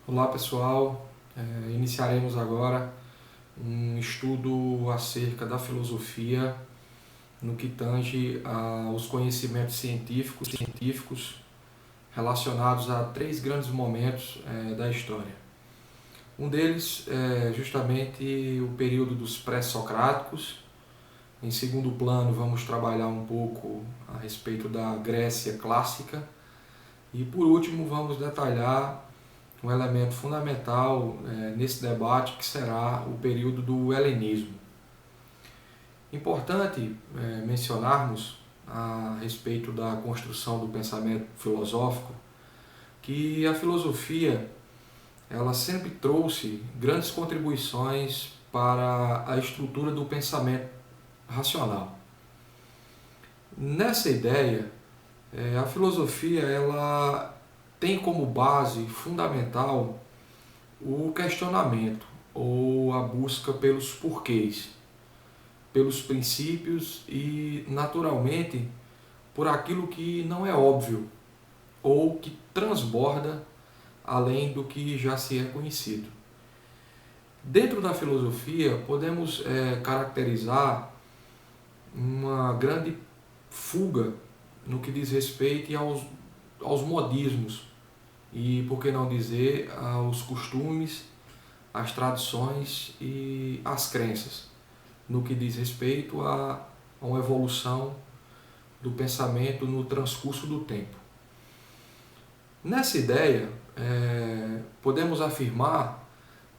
Olá pessoal, iniciaremos agora um estudo acerca da filosofia no que tange aos conhecimentos científicos relacionados a três grandes momentos da história. Um deles é justamente o período dos pré-socráticos. Em segundo plano, vamos trabalhar um pouco a respeito da Grécia clássica. E por último, vamos detalhar um elemento fundamental nesse debate, que será o período do helenismo. Importante mencionarmos a respeito da construção do pensamento filosófico que a filosofia ela sempre trouxe grandes contribuições para a estrutura do pensamento racional. Nessa ideia, a filosofia ela tem como base fundamental o questionamento ou a busca pelos porquês, pelos princípios e, naturalmente, por aquilo que não é óbvio ou que transborda além do que já se é conhecido. Dentro da filosofia, podemos caracterizar uma grande fuga no que diz respeito aos modismos e, por que não dizer, aos costumes, às tradições e às crenças, no que diz respeito a uma evolução do pensamento no transcurso do tempo. Nessa ideia, podemos afirmar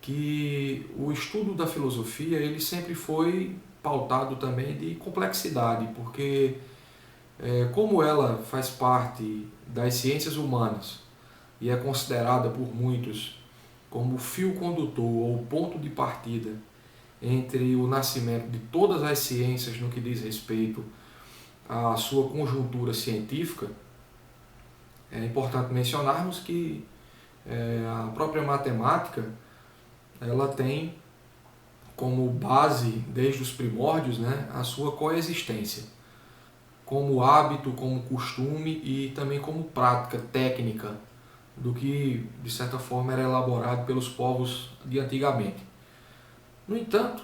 que o estudo da filosofia ele sempre foi pautado também de complexidade, porque como ela faz parte das ciências humanas e é considerada por muitos como o fio condutor ou ponto de partida entre o nascimento de todas as ciências no que diz respeito à sua conjuntura científica, é importante mencionarmos que a própria matemática ela tem como base, desde os primórdios, né, a sua coexistência, como hábito, como costume e também como prática técnica do que, de certa forma, era elaborado pelos povos de antigamente. No entanto,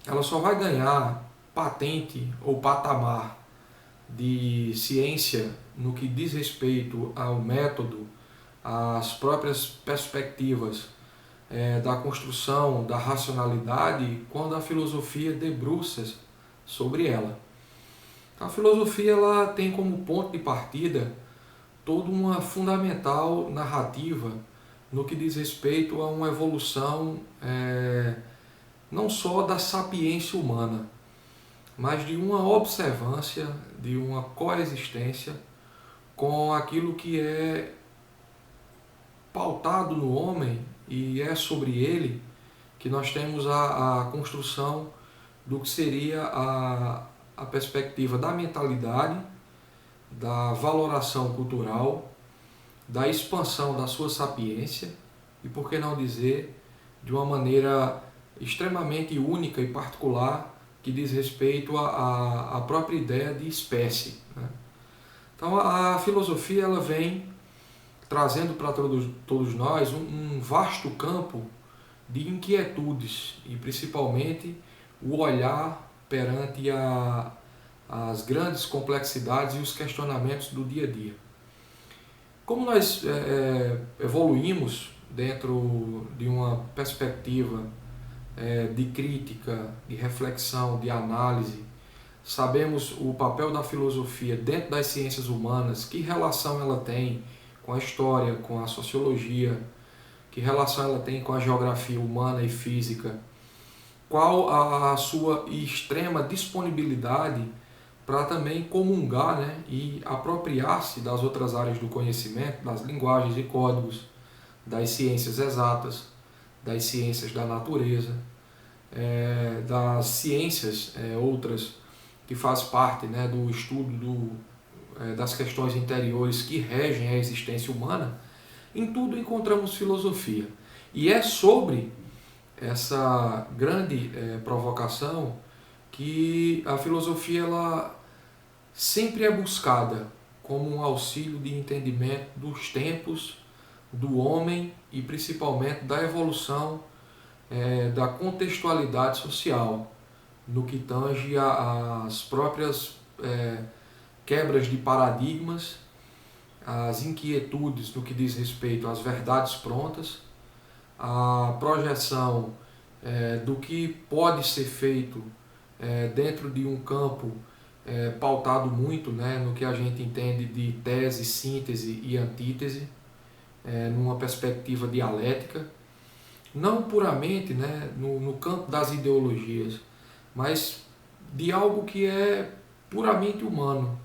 ela só vai ganhar patente ou patamar de ciência no que diz respeito ao método, às próprias perspectivas da construção da racionalidade, quando a filosofia debruça sobre ela. A filosofia ela tem como ponto de partida toda uma fundamental narrativa no que diz respeito a uma evolução não só da sapiência humana, mas de uma observância, de uma coexistência com aquilo que é pautado no homem e é sobre ele que nós temos a construção do que seria a perspectiva da mentalidade, da valoração cultural, da expansão da sua sapiência e, por que não dizer, de uma maneira extremamente única e particular que diz respeito à própria ideia de espécie, né? Então a filosofia ela vem trazendo para todos nós um vasto campo de inquietudes e principalmente o olhar perante as grandes complexidades e os questionamentos do dia a dia. Como nós evoluímos dentro de uma perspectiva de crítica, de reflexão, de análise, sabemos o papel da filosofia dentro das ciências humanas, que relação ela tem com a história, com a sociologia, que relação ela tem com a geografia humana e física, qual a sua extrema disponibilidade para também comungar, né, e apropriar-se das outras áreas do conhecimento, das linguagens e códigos, das ciências exatas, das ciências da natureza, das ciências outras que faz parte, né, do estudo das questões interiores que regem a existência humana. Em tudo encontramos filosofia. E é sobre essa grande provocação que a filosofia ela sempre é buscada como um auxílio de entendimento dos tempos, do homem e principalmente da evolução da contextualidade social, no que tange às próprias quebras de paradigmas, as inquietudes no que diz respeito às verdades prontas, a projeção do que pode ser feito dentro de um campo pautado muito, né, no que a gente entende de tese, síntese e antítese, numa perspectiva dialética, não puramente, né, no campo das ideologias, mas de algo que é puramente humano,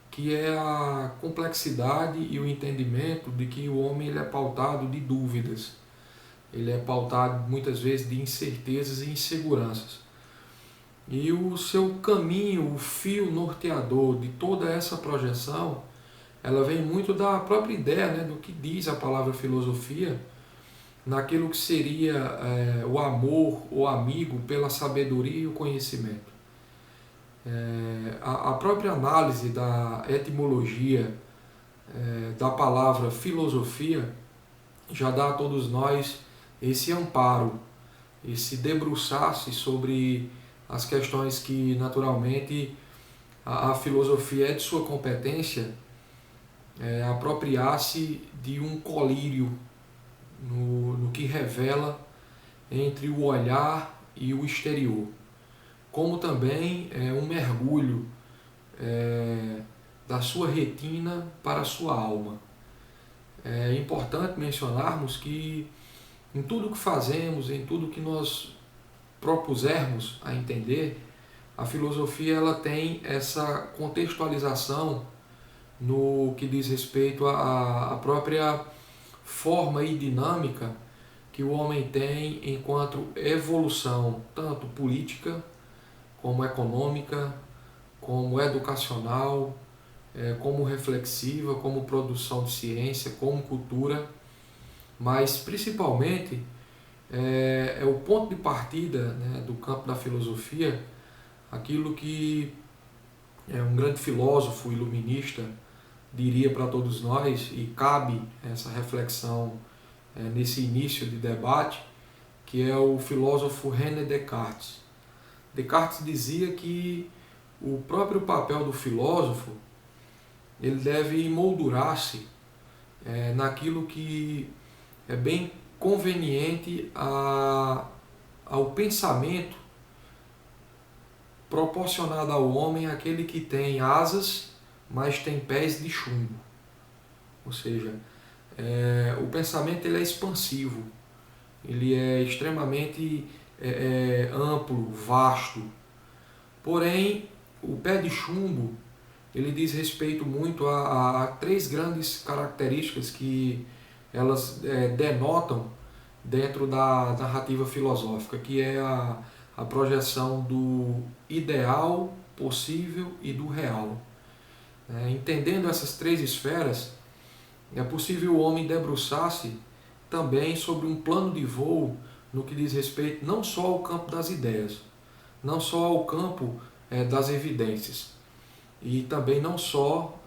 que é a complexidade e o entendimento de que o homem ele é pautado de dúvidas, ele é pautado muitas vezes de incertezas e inseguranças. E o seu caminho, o fio norteador de toda essa projeção, ela vem muito da própria ideia, né, do que diz a palavra filosofia, naquilo que seria o amor, o amigo pela sabedoria e o conhecimento. A própria análise da etimologia da palavra filosofia já dá a todos nós esse amparo, esse debruçar-se sobre as questões que naturalmente a filosofia é de sua competência, apropriar-se de um colírio no que revela entre o olhar e o exterior, como também um mergulho da sua retina para a sua alma. É importante mencionarmos que em tudo que fazemos, em tudo que nós propusermos a entender, a filosofia ela tem essa contextualização no que diz respeito à própria forma e dinâmica que o homem tem enquanto evolução, tanto política, como econômica, como educacional, como reflexiva, como produção de ciência, como cultura, mas principalmente é o ponto de partida, né, do campo da filosofia, aquilo que um grande filósofo iluminista diria para todos nós, e cabe essa reflexão nesse início de debate, que é o filósofo René Descartes. Descartes dizia que o próprio papel do filósofo ele deve emoldurar-se naquilo que é bem conveniente ao pensamento proporcionado ao homem, aquele que tem asas, mas tem pés de chumbo. Ou seja, o pensamento ele é expansivo, ele é extremamente amplo, vasto. Porém, o pé de chumbo ele diz respeito muito a três grandes características que elas denotam dentro da narrativa filosófica, que é a projeção do ideal, possível e do real. Entendendo essas três esferas, é possível o homem debruçar-se também sobre um plano de voo no que diz respeito não só ao campo das ideias, não só ao campo das evidências, e também não só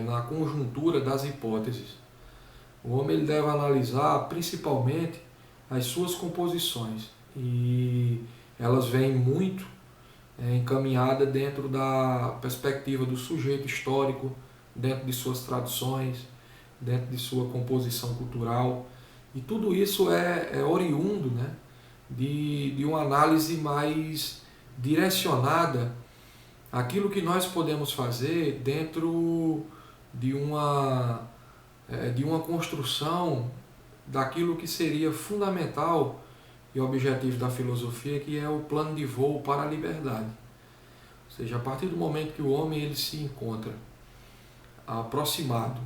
na conjuntura das hipóteses. O homem ele deve analisar principalmente as suas composições, e elas vêm muito encaminhadas dentro da perspectiva do sujeito histórico, dentro de suas tradições, dentro de sua composição cultural, e tudo isso é oriundo, né, de uma análise mais direcionada àquilo que nós podemos fazer dentro de uma construção daquilo que seria fundamental e objetivo da filosofia, que é o plano de voo para a liberdade. Ou seja, a partir do momento que o homem ele se encontra aproximado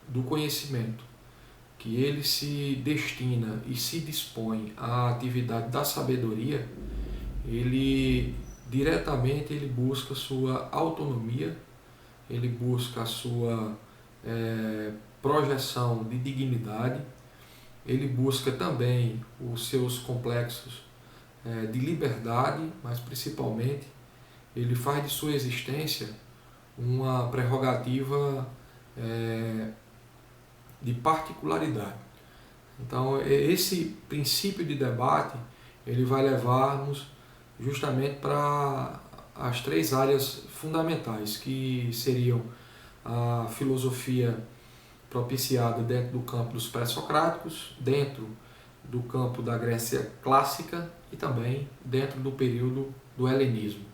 do conhecimento, que ele se destina e se dispõe à atividade da sabedoria, ele diretamente ele busca a sua autonomia, ele busca a sua projeção de dignidade, ele busca também os seus complexos de liberdade, mas principalmente ele faz de sua existência uma prerrogativa de particularidade. Então, esse princípio de debate ele vai levar-nos justamente para as três áreas fundamentais, que seriam a filosofia propiciada dentro do campo dos pré-socráticos, dentro do campo da Grécia clássica e também dentro do período do helenismo.